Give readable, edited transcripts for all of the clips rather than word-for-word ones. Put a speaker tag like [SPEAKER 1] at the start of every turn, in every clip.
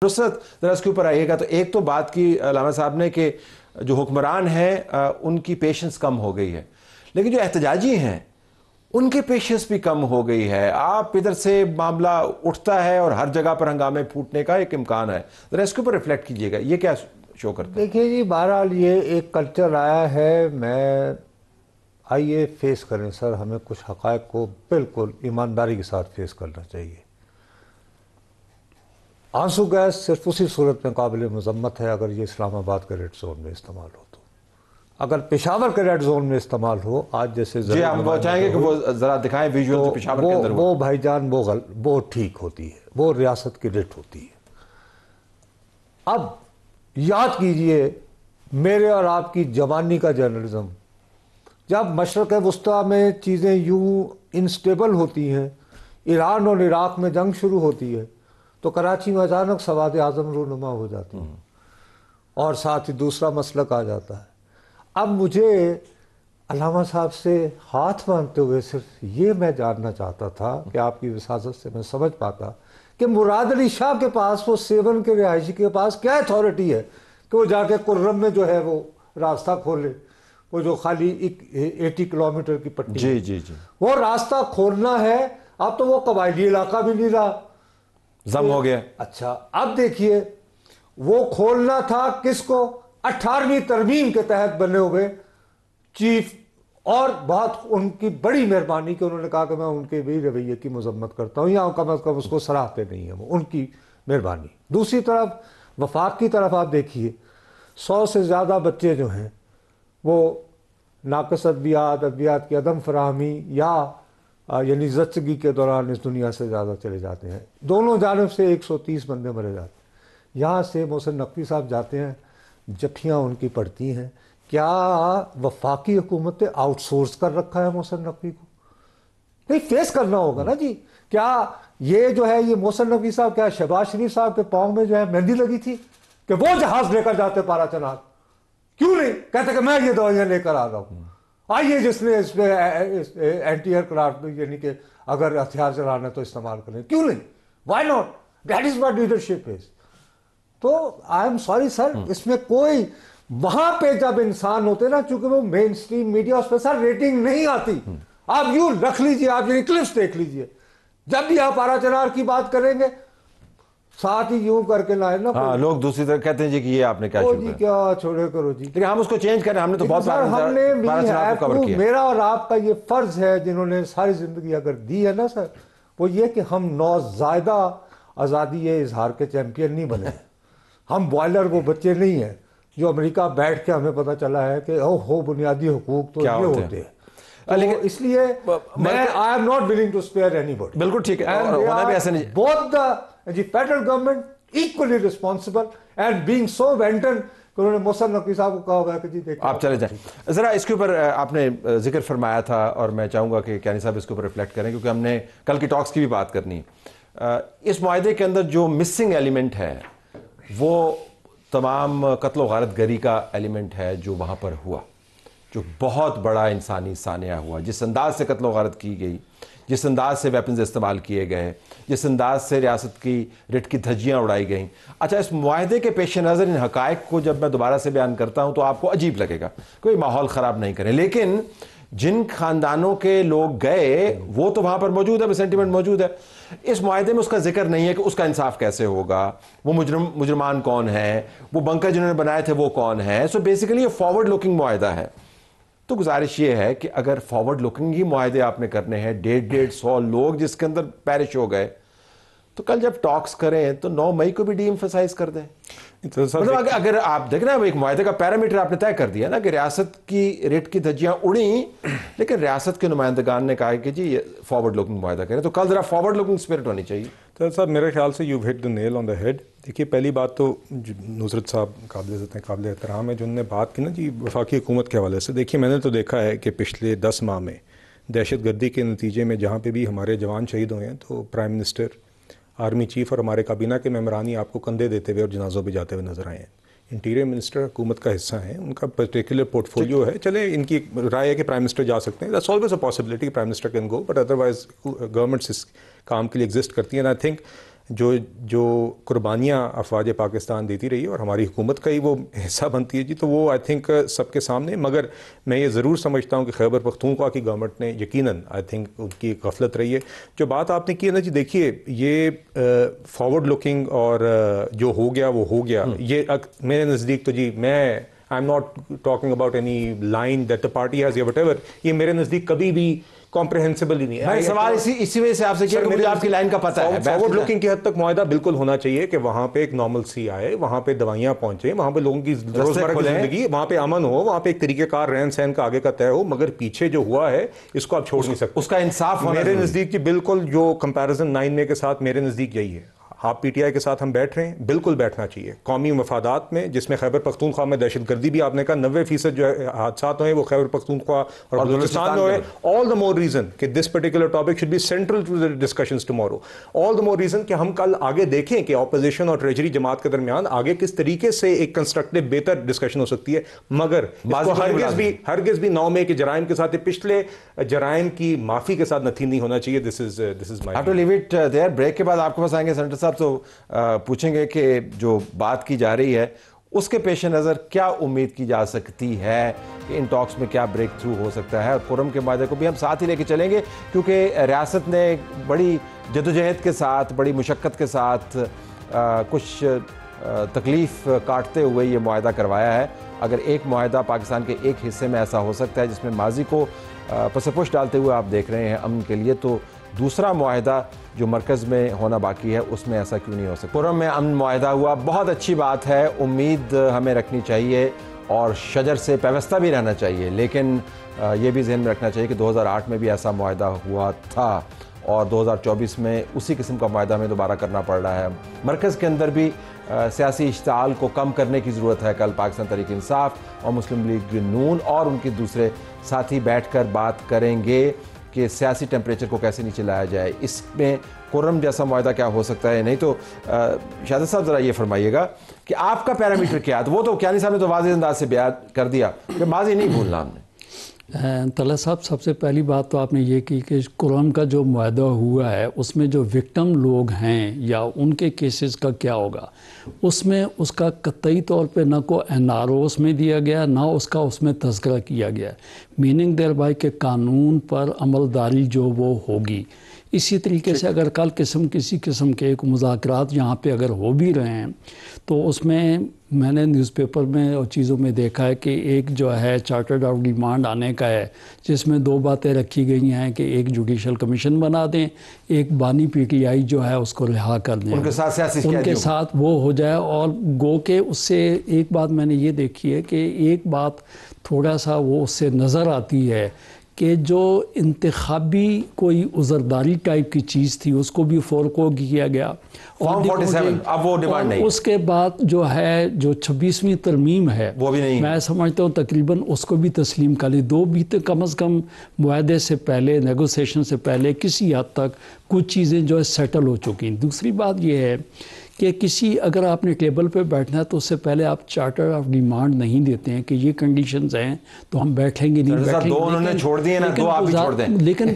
[SPEAKER 1] نصرت ذرا اس کے اوپر آئیے گا. تو ایک تو بات کی علامہ صاحب نے کہ جو حکمران ہیں ان کی پیشنس کم ہو گئی ہے، لیکن جو احتجاجی ہیں ان کی پیشنس بھی کم ہو گئی ہے. آپ ادھر سے معاملہ اٹھتا ہے اور ہر جگہ پر ہنگامے پھوٹنے کا ایک امکان ہے. ذرا اس کے اوپر ریفلیکٹ کیجئے گا، یہ کیا شو کرتا ہے؟
[SPEAKER 2] دیکھیے جی، بہرحال یہ ایک کلچر آیا ہے. آئیے فیس کریں سر، ہمیں کچھ حقائق کو بالکل ایمانداری کے ساتھ فیس کرنا چاہیے. آنسو گیس صرف اسی صورت میں قابل مذمت ہے اگر یہ اسلام آباد کے ریڈ زون میں استعمال ہو. تو اگر پشاور کے ریڈ زون میں استعمال ہو، آج جیسے
[SPEAKER 1] جی ہم وہ چاہیں گے کہ وہ ذرا دکھائیں ویژول جو پشاور کے اندر
[SPEAKER 2] وہ بھائی جان وہ ٹھیک ہوتی ہے، وہ ریاست کی ریٹ ہوتی ہے. اب یاد کیجئے میرے اور آپ کی جوانی کا جرنلزم، جب مشرق وسطیٰ میں چیزیں یوں انسٹیبل ہوتی ہیں، ایران اور عراق میں جنگ شروع ہوتی ہے، تو کراچی میں اچانک سواد اعظم رونما ہو جاتی ہے اور ساتھ ہی دوسرا مسلک آ جاتا ہے. اب مجھے علامہ صاحب سے ہاتھ مانگتے ہوئے صرف یہ میں جاننا چاہتا تھا کہ آپ کی وساطت سے میں سمجھ پاتا کہ مراد علی شاہ کے پاس، وہ 7 کے رہائشی کے پاس کیا اتھارٹی ہے کہ وہ جا کے کرم میں جو ہے وہ راستہ کھولے، وہ جو خالی 80 کلومیٹر کی پٹی.
[SPEAKER 1] جی
[SPEAKER 2] وہ راستہ کھولنا ہے. اب تو وہ قبائلی علاقہ بھی نہیں رہا،
[SPEAKER 1] ضم ہو گیا.
[SPEAKER 2] اچھا اب دیکھیے، وہ کھولنا تھا کس کو؟ 18ویں ترمیم کے تحت بنے ہوئے چیف. اور بہت ان کی بڑی مہربانی کہ انہوں نے کہا کہ میں ان کے بھی رویے کی مذمت کرتا ہوں، یا کم از کم اس کو سراہتے نہیں ہیں، وہ ان کی مہربانی. دوسری طرف وفاق کی طرف آپ دیکھیے، 100 سے زیادہ بچے جو ہیں وہ ناقص ادویات کی عدم فراہمی یا یعنی زچگی کے دوران اس دنیا سے زیادہ چلے جاتے ہیں. دونوں جانب سے 130 بندے مرے جاتے ہیں. یہاں سے محسن نقوی صاحب جاتے ہیں، جپھیاں ان کی پڑتی ہیں. کیا وفاقی حکومت نے آؤٹ سورس کر رکھا ہے محسن نقوی کو؟ نہیں، فیس کرنا ہوگا نا جی. کیا یہ جو ہے، یہ محسن نقوی صاحب، کیا شہباز شریف صاحب کے پاؤں میں جو ہے مہندی لگی تھی کہ وہ جہاز لے کر جاتے پارا چنار؟ کیوں نہیں کہتے کہ میں یہ دوائیاں لے کر آ رہا ہوں؟ آئیے جس نے اس پہ اینٹی ایئر کرافٹ، یعنی کہ اگر ہتھیار چلانا تو استعمال کریں، کیوں نہیں؟ Why not? That is what leadership is. تو آئی ایم سوری سر، اس میں کوئی، وہاں پہ جب انسان ہوتے نا، چونکہ وہ مین سٹریم میڈیا، اس پہ سر ریٹنگ نہیں آتی. آپ یوں رکھ لیجئے، آپ یعنی کلپس دیکھ لیجئے، جب بھی آپ پارا چنار کی بات کریں گے ساتھ ہی یوں کر کے لائے نا.
[SPEAKER 1] ہاں، لوگ دوسری طرف کہتے ہیں جی کہ یہ آپ نے کیا
[SPEAKER 2] شروع جی کیا چھوڑے کرو جی،
[SPEAKER 1] لیکن ہم اس کو چینج کریں. ہم نے تو بہت
[SPEAKER 2] ہم نے بھی میرا اور آپ کا یہ فرض ہے، جنہوں نے ساری زندگی اگر دی ہے نا سر، وہ یہ کہ ہم نوزائیدہ آزادی اظہار کے چیمپئن نہیں بنے. ہم بوائلر وہ بچے نہیں ہیں جو امریکہ بیٹھ کے ہمیں پتہ چلا ہے کہ بنیادی حقوق تو یہ ہوتے ہیں. لیکن اس لیے میں I am not willing to spare anybody.
[SPEAKER 1] بالکل ٹھیک ہے، ہونا بھی ایسا نہیں.
[SPEAKER 2] Both the federal government equally responsible and being so wanton کہ انہوں نے محسن نقوی صاحب کو کہا ہوا کہ جی دیکھیں
[SPEAKER 1] آپ چلے جائیں. ذرا اس کے اوپر آپ نے ذکر فرمایا تھا اور میں چاہوں گا کہ کیانی صاحب اس کے اوپر ریفلیکٹ کریں، کیونکہ ہم نے کل کی ٹاکس کی بھی بات کرنی ہے. اس معاہدے کے اندر جو مسنگ ایلیمنٹ ہے وہ تمام قتل و غارت گری کا ایلیمنٹ ہے جو وہاں پر ہوا، جو بہت بڑا انسانی سانحہ ہوا. جس انداز سے قتل و غارت کی گئی، جس انداز سے ویپنز استعمال کیے گئے، جس انداز سے ریاست کی رٹ کی دھجیاں اڑائی گئیں. اچھا، اس معاہدے کے پیش نظر ان حقائق کو جب میں دوبارہ سے بیان کرتا ہوں تو آپ کو عجیب لگے گا، کوئی ماحول خراب نہیں کریں، لیکن جن خاندانوں کے لوگ گئے وہ تو وہاں پر موجود ہے، سینٹیمنٹ موجود ہے. اس معاہدے میں اس کا ذکر نہیں ہے کہ اس کا انصاف کیسے ہوگا، وہ مجرمان کون ہیں، وہ بنکر جنہوں نے بنائے تھے وہ کون ہیں. سو بیسیکلی یہ فارورڈ لوکنگ معاہدہ ہے. تو گزارش یہ ہے کہ اگر فارورڈ لوکنگ ہی معاہدے آپ نے کرنے ہیں، 150 لوگ جس کے اندر پیرش ہو گئے، تو کل جب ٹاکس کریں تو 9 مئی کو بھی ڈی ایمفسائز کر دیں. مطلب اگر آپ دیکھنا ایک معاہدے کا پیرامیٹر آپ نے طے کر دیا نا کہ ریاست کی ریٹ کی دھجیاں اڑیں، لیکن ریاست کے نمائندگان نے کہا کہ جی یہ فارورڈ لوکنگ معاہدہ کریں، تو کل ذرا فارورڈ لوکنگ اسپرٹ ہونی چاہیے.
[SPEAKER 3] تو صاحب میرے خیال سے you hit the Nile on the head. دیکھیے پہلی بات تو نصرت صاحب قابل عزت ہیں، قابل احترام ہے، جنہوں نے بات کی نا جی وفاقی حکومت کے حوالے سے. دیکھیے میں نے تو دیکھا ہے کہ پچھلے 10 ماہ میں دہشت گردی کے نتیجے میں جہاں پہ بھی ہمارے جوان شہید ہوئے ہیں تو پرائم منسٹر، آرمی چیف اور ہمارے کابینہ کے ممبران ہی آپ کو کندھے دیتے ہوئے اور جنازوں پہ جاتے ہوئے نظر آئے ہیں. انٹیریئر منسٹر حکومت کا حصہ ہیں، ان کا پرٹیکولر پورٹ فولیو ہے. چلیں ان کی رائے ہے کہ پرائم منسٹر جا سکتے ہیں، دیٹس آلویز اے پاسبلٹی کہ prime minister can go, but otherwise governments اس کام کے لیے ایگزسٹ کرتی ہیں. اینڈ آئی تھنک جو قربانیاں افواج پاکستان دیتی رہی ہے اور ہماری حکومت کا ہی وہ حصہ بنتی ہے جی، تو وہ آئی تھنک سب کے سامنے. مگر میں یہ ضرور سمجھتا ہوں کہ خیبر پختونخوا کی گورنمنٹ نے یقیناً آئی تھنک ان کی غفلت رہی ہے. جو بات آپ نے کی ہے نا جی، دیکھیے یہ فارورڈ لکنگ اور جو ہو گیا وہ ہو گیا. یہ میرے نزدیک تو جی میں I am not talking about any line that the party has یا وٹ ایور، یہ میرے نزدیک کبھی بھی کمپریہنسبل ہی نہیں ہے.
[SPEAKER 1] میں سوال اسی وجہ سے آپ سے کیا کہ مجھے آپ کی لائن کا پتہ ہے.
[SPEAKER 3] فارورڈ لکنگ کی حد تک معاہدہ بالکل ہونا چاہیے کہ وہاں پہ ایک نارمل سی آئے، وہاں پہ دوائیاں پہنچیں، وہاں پہ لوگوں کی روزمرہ کی زندگی، وہاں پہ امن ہو، وہاں پہ ایک طریقہ کار رہن سہن کا آگے کا طے ہو. مگر پیچھے جو ہوا ہے اس کو آپ چھوڑ نہیں سکتے.
[SPEAKER 1] اس کا انصاف
[SPEAKER 3] میرے نزدیک کی بالکل جو کمپیریزن 9 مئی کے ساتھ میرے نزدیک یہی ہے. آپ پی ٹی آئی کے ساتھ ہم بیٹھ رہے ہیں، بالکل بیٹھنا چاہیے. قومی مفادات میں جس میں خیبر پختونخوا میں دہشت گردی بھی آپ نے کہا 90% جو حادثات ہوئے وہ خیبر پختونخوا اور بلوچستان میں ہوئے. آل دا مور ریزن کہ this particular topic should be central to the discussions tomorrow. All the more reason کہ ہم کل آگے دیکھیں کہ اپوزیشن اور ٹریجری جماعت کے درمیان آگے کس طریقے سے ایک کنسٹرکٹیو بہتر ڈسکشن ہو سکتی ہے. مگر ہرگز بھی 9 مئی کے جرائم کے ساتھ پچھلے جرائم کی معافی کے ساتھ نتھی نہیں ہونا چاہیے. This is my.
[SPEAKER 1] To leave it there. Break کے بعد آپ کے پاس آئیں گے سینٹر صاحب، تو پوچھیں گے کہ جو بات کی جا رہی ہے اس کے پیش نظر کیا امید کی جا سکتی ہے کہ ان ٹاکس میں کیا بریک تھرو ہو سکتا ہے. اور قرم کے معاہدے کو بھی ہم ساتھ ہی لے کے چلیں گے کیونکہ ریاست نے بڑی جدوجہد کے ساتھ، بڑی مشقت کے ساتھ، کچھ تکلیف کاٹتے ہوئے یہ معاہدہ کروایا ہے. اگر ایک معاہدہ پاکستان کے ایک حصے میں ایسا ہو سکتا ہے جس میں ماضی کو پس پش ڈالتے ہوئے آپ دیکھ رہے ہیں امن کے لیے، تو دوسرا معاہدہ جو مرکز میں ہونا باقی ہے اس میں ایسا کیوں نہیں ہو سکتا. قرم میں امن معاہدہ ہوا، بہت اچھی بات ہے. امید ہمیں رکھنی چاہیے اور شجر سے پیوستہ بھی رہنا چاہیے، لیکن یہ بھی ذہن میں رکھنا چاہیے کہ 2008 میں بھی ایسا معاہدہ ہوا تھا اور 2024 میں اسی قسم کا معاہدہ ہمیں دوبارہ کرنا پڑ رہا ہے. مرکز کے اندر بھی سیاسی اشتعال کو کم کرنے کی ضرورت ہے. کل پاکستان تحریک انصاف اور مسلم لیگ نون اور ان کے دوسرے ساتھی بیٹھ کر بات کریں گے کہ سیاسی ٹیمپریچر کو کیسے نیچے لایا جائے. اس میں قرم جیسا معاہدہ کیا ہو سکتا ہے. نہیں تو شہزاد صاحب ذرا یہ فرمائیے گا کہ آپ کا پیرامیٹر کیا ہے. وہ تو کیانی صاحب نے تو واضح انداز سے بیان کر دیا کہ ماضی نہیں بھولنا ہم نے.
[SPEAKER 4] طلعت صاحب، سب سے پہلی بات تو آپ نے یہ کی کہ قرم کا جو معاہدہ ہوا ہے اس میں جو وکٹم لوگ ہیں یا ان کے کیسز کا کیا ہوگا، اس میں اس کا قطعی طور پہ نہ کوئی این آر او اس میں دیا گیا، نہ اس کا اس میں تذکرہ کیا گیا. میننگ دیر بائی کہ قانون پر عملداری جو وہ ہوگی. اسی طریقے سے اگر کل کسی قسم کے ایک مذاکرات یہاں پہ اگر ہو بھی رہے ہیں تو اس میں نے نیوز پیپر میں اور چیزوں میں دیکھا ہے کہ ایک جو ہے چارٹرڈ آف ڈیمانڈ آنے کا ہے جس میں 2 باتیں رکھی گئی ہیں کہ ایک جوڈیشل کمیشن بنا دیں، ایک بانی پی ٹی آئی جو ہے اس کو رہا کر دیں،
[SPEAKER 1] ان کے ساتھ سیاسی
[SPEAKER 4] ان کے ساتھ وہ ہو جائے. اور گو کہ اس سے ایک بات میں نے یہ دیکھی ہے کہ ایک بات تھوڑا سا وہ اس سے نظر آتی ہے کہ جو انتخابی کوئی عذرداری ٹائپ کی چیز تھی اس کو بھی فورکو کیا گیا.
[SPEAKER 1] فارم 47 اب وہ ڈیمانڈ نہیں.
[SPEAKER 4] اس کے بعد جو ہے جو 26ویں ترمیم ہے
[SPEAKER 1] وہ بھی نہیں، میں
[SPEAKER 4] سمجھتا ہوں تقریباً اس کو بھی تسلیم کر لی. 2 بھی کم از کم معاہدے سے پہلے، نیگوسیشن سے پہلے کسی حد تک کچھ چیزیں جو ہے سیٹل ہو چکی ہیں. دوسری بات یہ ہے کہ اگر آپ نے ٹیبل پہ بیٹھنا ہے تو اس سے پہلے آپ چارٹر آف ڈیمانڈ نہیں دیتے ہیں کہ یہ کنڈیشنز ہیں تو ہم بیٹھیں گے نہیں بیٹھیں گے.
[SPEAKER 1] 2 انہوں نے چھوڑ دیے نا، 2 آپ بھی چھوڑ دیں.
[SPEAKER 4] لیکن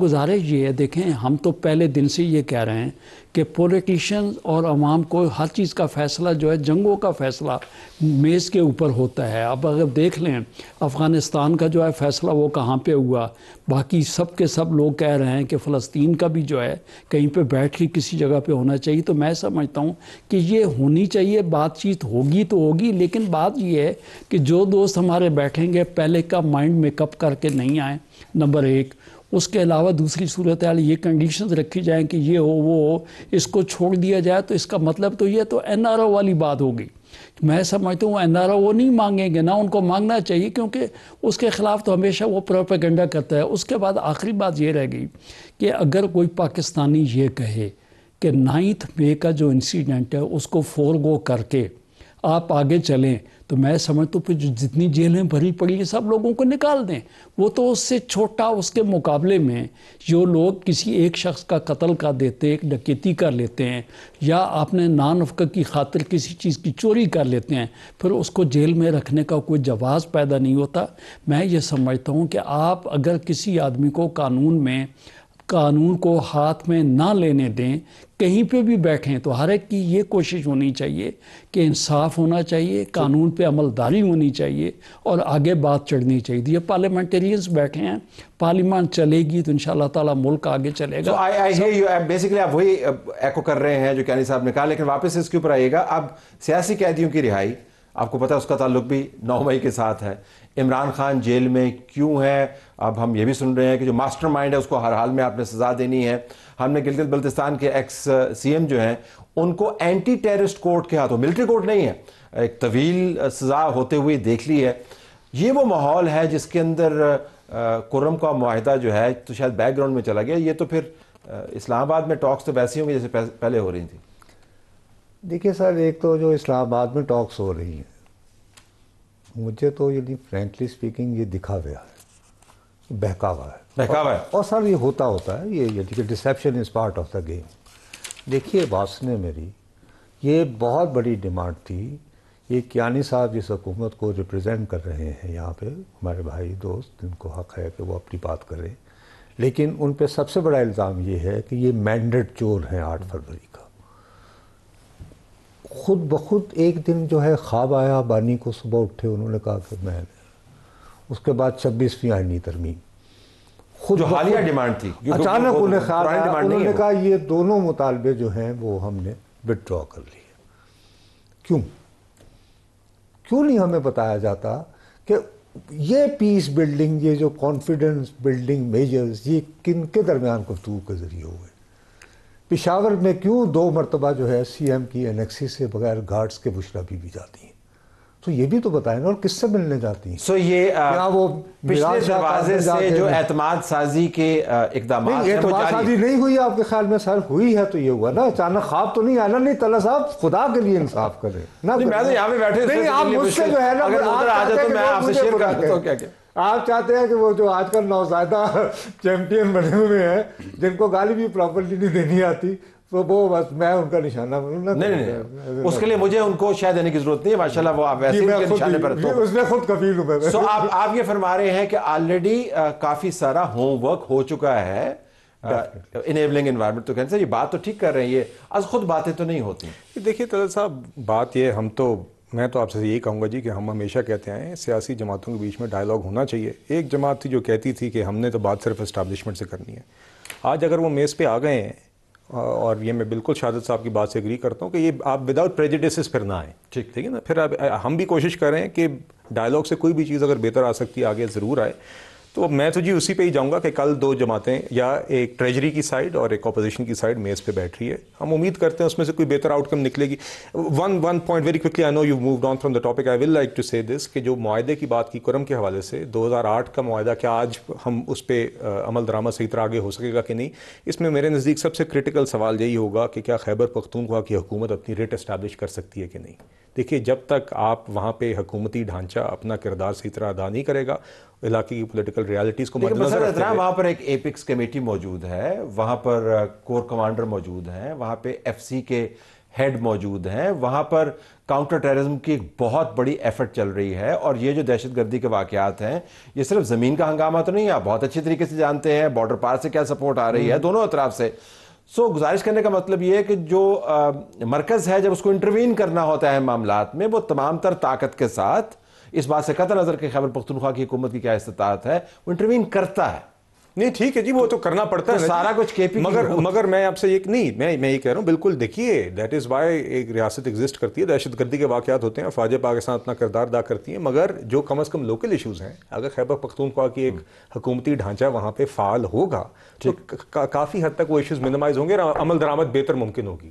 [SPEAKER 4] گزارش یہ ہے، دیکھیں ہم تو پہلے دن سے یہ کہہ رہے ہیں کہ پولیٹیشنز اور عوام کو ہر چیز کا فیصلہ جو ہے، جنگوں کا فیصلہ میز کے اوپر ہوتا ہے. اب اگر دیکھ لیں افغانستان کا جو ہے فیصلہ وہ کہاں پہ ہوا، باقی سب کے سب لوگ کہہ رہے ہیں کہ فلسطین کا بھی جو ہے کہیں پہ بیٹھ کے کسی جگہ پہ ہونا چاہیے. تو میں سمجھتا ہوں کہ یہ ہونی چاہیے، بات چیت ہوگی تو ہوگی، لیکن بات یہ ہے کہ جو دوست ہمارے بیٹھیں گے پہلے کا مائنڈ میک اپ کر کے نہیں آئیں، نمبر 1. اس کے علاوہ دوسری صورتحال یہ کنڈیشنز رکھی جائیں کہ یہ ہو وہ ہو، اس کو چھوڑ دیا جائے تو اس کا مطلب تو یہ تو این آر او والی بات ہوگی. میں سمجھتا ہوں این آر او وہ نہیں مانگیں گے، نہ ان کو مانگنا چاہیے کیونکہ اس کے خلاف تو ہمیشہ وہ پروپیگنڈا کرتا ہے. اس کے بعد آخری بات یہ رہ گئی کہ اگر کوئی پاکستانی یہ کہے کہ 9 مئی کا جو انسیڈنٹ ہے اس کو فورگو کر کے آپ آگے چلیں تو میں سمجھتا ہوں پھر جتنی جیلیں بھری پڑی ہیں سب لوگوں کو نکال دیں. وہ تو اس سے چھوٹا، اس کے مقابلے میں جو لوگ کسی ایک شخص کا قتل کر دیتے ہیں، ایک ڈکیتی کر لیتے ہیں، یا آپ نے نانفقہ کی خاطر کسی چیز کی چوری کر لیتے ہیں، پھر اس کو جیل میں رکھنے کا کوئی جواز پیدا نہیں ہوتا. میں یہ سمجھتا ہوں کہ آپ اگر کسی آدمی کو قانون میں قانون کو ہاتھ میں نہ لینے دیں، کہیں پہ بھی بیٹھیں تو ہر ایک کی یہ کوشش ہونی چاہیے کہ انصاف ہونا چاہیے، قانون پہ عمل داری ہونی چاہیے اور آگے بات چڑھنی چاہیے. یہ پارلیمنٹرینز بیٹھے ہیں، پارلیمنٹ چلے گی تو انشاءاللہ تعالیٰ ملک آگے چلے گا.
[SPEAKER 1] بیسیکلی آپ وہی ایکو کر رہے ہیں جو کیانی صاحب نے کہا، لیکن واپس اس کے اوپر آئیے گا. اب سیاسی قیدیوں کی رہائی، آپ کو پتہ ہے اس کا تعلق بھی 9 مئی کے ساتھ ہے. عمران خان جیل میں کیوں ہے؟ اب ہم یہ بھی سن رہے ہیں کہ جو ماسٹر مائنڈ ہے اس کو ہر حال میں آپ نے سزا دینی ہے. ہم نے گلگت بلتستان کے ایکس سی ایم جو ہیں ان کو اینٹی ٹیررسٹ کورٹ کے ہاتھوں، ملٹری کورٹ نہیں ہے، ایک طویل سزا ہوتے ہوئے دیکھ لی ہے. یہ وہ ماحول ہے جس کے اندر کرم کا معاہدہ جو ہے تو شاید بیک گراؤنڈ میں چلا گیا. یہ تو پھر اسلام آباد میں ٹاکس تو ویسی ہوں گی جیسے پہلے ہو رہی تھی.
[SPEAKER 2] دیکھیے سر، ایک تو جو اسلام آباد میں ٹاکس ہو رہی ہیں، مجھے تو یہ فرینکلی اسپیکنگ یہ دکھا ہوا ہے، بہکاوا ہے. اور سر یہ ہوتا ہے، یہ deception is part of the game. دیکھیے بات سنیں میری، یہ بہت بڑی ڈیمانڈ تھی. یہ کیانی صاحب جس حکومت کو ریپرزینٹ کر رہے ہیں یہاں پہ، ہمارے بھائی دوست، جن کو حق ہے کہ وہ اپنی بات کریں، لیکن ان پہ سب سے بڑا الزام یہ ہے کہ یہ مینڈیٹ چور ہیں 8 فروری کا. خود بخود ایک دن جو ہے خواب آیا بانی کو، صبح اٹھے انہوں نے کہا کہ میں، اس کے بعد 26ویں آئینی ترمیم،
[SPEAKER 1] خود جو حالیہ ڈیمانڈ تھی،
[SPEAKER 2] اچانک انہیں خیال آیا، انہوں نے کہا یہ دونوں مطالبے جو ہیں وہ ہم نے وڈرا کر لیے. کیوں نہیں ہمیں بتایا جاتا کہ یہ پیس بلڈنگ، یہ جو کانفیڈنس بلڈنگ میجرز، یہ کن کے درمیان گفتگو کے ذریعے ہوئے؟ پشاور میں کیوں 2 مرتبہ جو ہے سی ایم کی انیکسی سے بغیر گارڈز کے بشرا بھی جاتی ہیں؟ تو یہ بھی تو بتائیں نا، اور کس سے ملنے جاتی ہیں؟
[SPEAKER 1] سو یہ پچھلے دروازے سے جو اعتماد سازی کے اقدامات ہیں،
[SPEAKER 2] اعتماد سازی نہیں ہوئی آپ کے خیال میں؟ سر ہوئی ہے تو یہ ہوا نا، اچانک خواب تو نہیں آیا نا. نہیں طلعت صاحب خدا کے لیے انصاف کریں نا.
[SPEAKER 1] میں تو یہاں پہ بیٹھے،
[SPEAKER 2] نہیں آپ مجھ سے جو ہے نا، آپ چاہتے ہیں کہ وہ جو آج کل نوزائیدہ چیمپئن بنے ہوئے ہیں جن کو گالی بھی پراپرلی نہیں دینی آتی، تو وہ بس میں ان کا نشانہ بنوں.
[SPEAKER 1] نہیں، اس کے لیے مجھے ان کو شاید دینے کی ضرورت نہیں ہے. ماشاءاللہ وہ آپ ویسے ان کے نشانے پر تو
[SPEAKER 2] اس میں خود کفیل ہوں میں.
[SPEAKER 1] سو آپ یہ فرما رہے ہیں کہ آلریڈی کافی سارا ہوم ورک ہو چکا ہے انیبلنگ انوائرمنٹ. تو کہتے ہیں یہ بات تو ٹھیک کر رہے ہیں، یہ از خود باتیں تو نہیں ہوتی.
[SPEAKER 3] دیکھیے طلعت صاحب، بات یہ میں تو آپ سے یہی کہوں گا جی کہ ہم ہمیشہ کہتے ہیں سیاسی جماعتوں کے بیچ میں ڈائلاگ ہونا چاہیے. ایک جماعت تھی جو کہتی تھی کہ ہم نے تو بات صرف اسٹیبلشمنٹ سے کرنی ہے. آج اگر وہ میز پہ آ گئے ہیں، اور یہ میں بالکل شہادت صاحب کی بات سے اگری کرتا ہوں کہ یہ آپ وداؤٹ پریجوڈسز پھر نہ آئیں. ٹھیک ہے نا. پھر ہم بھی کوشش کر رہے ہیں کہ ڈائلاگ سے کوئی بھی چیز اگر بہتر آ سکتی ہے آگے ضرور آئے. تو میں تو جی اسی پہ ہی جاؤں گا کہ کل 2 جماعتیں، یا ایک ٹریجری کی سائڈ اور ایک اپوزیشن کی سائڈ میز پہ بیٹھ رہی ہے. ہم امید کرتے ہیں اس میں سے کوئی بہتر آؤٹ کم نکلے گی. One point very quickly, I know you moved on from the topic, I will like to say this کہ جو معاہدے کی بات کی کرم کے حوالے سے، 2008 کا معاہدہ، کیا آج ہم اس پہ عمل درآمد صحیح طرح آگے ہو سکے گا کہ نہیں؟ اس میں میرے نزدیک سب سے کرٹیکل سوال یہی ہوگا کہ کیا خیبر پختونخوا کی حکومت اپنی ریٹ اسٹیبلش کر سکتی ہے کہ نہیں. دیکھیے جب تک آپ وہاں پہ حکومتی ڈھانچہ اپنا کردار صحیح طرح ادا نہیں کرے گا، علاقے کی پولیٹیکل ریالٹیز کو مد نظر رکھتے ہوئے،
[SPEAKER 1] وہاں پر ایک ایپکس کمیٹی موجود ہے، وہاں پر کور کمانڈر موجود ہیں، وہاں پہ ایف سی کے ہیڈ موجود ہیں، وہاں پر کاؤنٹر ٹیررزم کی ایک بہت بڑی ایفرٹ چل رہی ہے. اور یہ جو دہشت گردی کے واقعات ہیں، یہ صرف زمین کا ہنگامہ تو نہیں ہے، آپ بہت اچھی طریقے سے جانتے ہیں بارڈر پار سے کیا سپورٹ آ رہی ہے دونوں اطراف سے. سو گزارش کرنے کا مطلب یہ ہے کہ جو مرکز ہے جب اس کو انٹروین کرنا ہوتا ہے معاملات میں، وہ تمام تر طاقت کے ساتھ، اس بات سے قطع نظر کہ خیبر پختونخوا کی حکومت کی کیا استطاعت ہے، وہ انٹروین کرتا ہے.
[SPEAKER 3] نہیں ٹھیک ہے جی، وہ تو کرنا پڑتا ہے
[SPEAKER 1] سارا کچھ کے پی.
[SPEAKER 3] مگر میں آپ سے میں یہ کہہ رہا ہوں، بالکل دیکھیے دیٹ از وائی ایک ریاست ایگزسٹ کرتی ہے. دہشت گردی کے واقعات ہوتے ہیں، فوج پاکستان اپنا کردار ادا کرتی ہیں، مگر جو کم از کم لوکل ایشوز ہیں، اگر خیبر پختونخوا کی ایک حکومتی ڈھانچہ وہاں پہ فعال ہوگا تو کافی حد تک وہ ایشوز منیمائز ہوں گے اور عمل درآمد بہتر ممکن ہوگی.